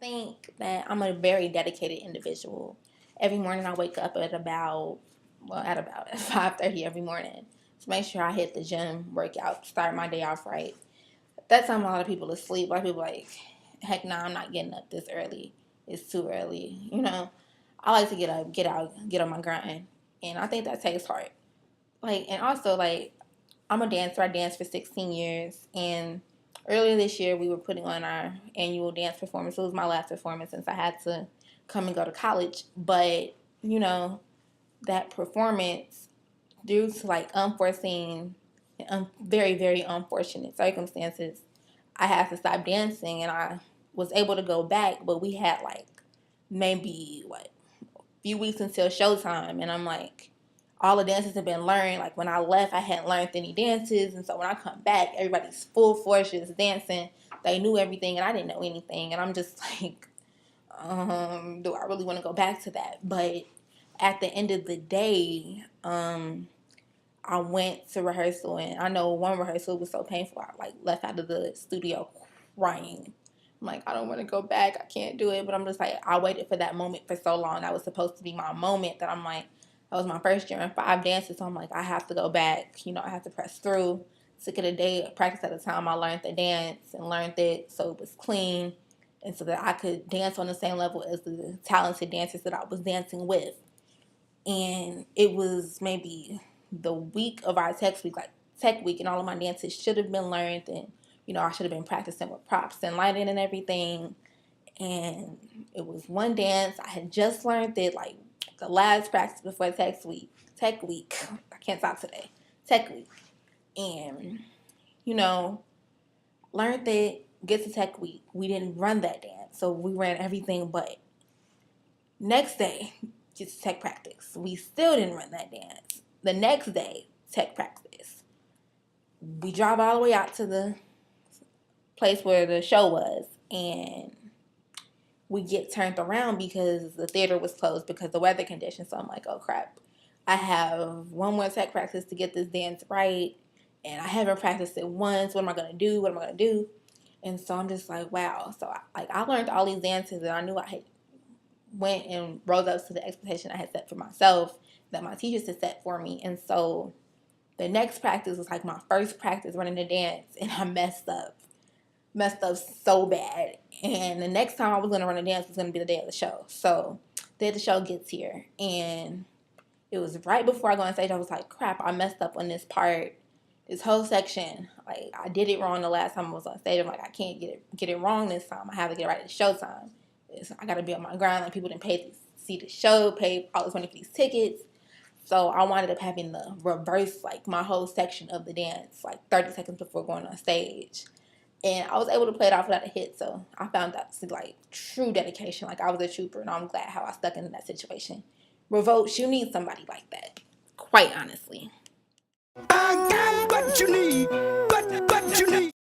think that I'm a very dedicated individual. Every morning I wake up at about 5:30 every morning to make sure I hit the gym, work out, start my day off right. That time a lot of people asleep. A lot of people like, heck no, I'm not getting up this early. It's too early. I like to get up, get out, get on my grind, and I think that takes heart. And also I'm a dancer. I danced for 16 years, and earlier this year we were putting on our annual dance performance. It was my last performance since I had to come and go to college. But you know that performance, due to unforeseen, very very unfortunate circumstances, I had to stop dancing, and I was able to go back, but we had maybe a few weeks until showtime, and I'm like, all the dances have been learned. Like when I left, I hadn't learned any dances, and so when I come back, everybody's full force just dancing. They knew everything, and I didn't know anything, and I'm just like, do I really want to go back to that? But at the end of the day, I went to rehearsal, and I know one rehearsal was so painful. I left out of the studio crying. I'm like, I don't want to go back. I can't do it. But I'm just like, I waited for that moment for so long. That was supposed to be my moment. That I'm like, that was my first year in 5 dances. So I'm like, I have to go back. I have to press through. Took it a day, practice at a time. I learned the dance and learned it so it was clean, and so that I could dance on the same level as the talented dancers that I was dancing with. And it was maybe the week of our tech week, and all of my dances should have been learned, and I should have been practicing with props and lighting and everything. And it was one dance I had just learned it, the last practice before tech week. I can't talk today. Tech week. And you know learned it. Get to tech week, we didn't run that dance, so we ran everything but. Next day, just tech practice. We still didn't run that dance. The next day, tech practice. We drive all the way out to the place where the show was, and we get turned around because the theater was closed because of the weather conditions. So I'm like, oh crap. I have one more tech practice to get this dance right, and I haven't practiced it once. What am I going to do? What am I going to do? And so I'm just like, wow. So I learned all these dances, and I knew I had went and rose up to the expectation I had set for myself, that my teachers had set for me. And so the next practice was my first practice running the dance, and I messed up so bad. And the next time I was going to run a dance was going to be the day of the show. So the day of the show gets here, and it was right before I go on stage. I was like, crap, I messed up on this part, this whole section. I did it wrong the last time I was on stage. I'm like, I can't get it wrong this time. I have to get it right at showtime. I got to be on my grind. People didn't pay to see the show, pay all this money for these tickets. So I wound up having to reverse my whole section of the dance 30 seconds before going on stage. And I was able to play it off without a hit. So I found that to true dedication. I was a trooper, and I'm glad how I stuck in that situation. Revolt, you need somebody like that. Quite honestly. I got what you need, what you need.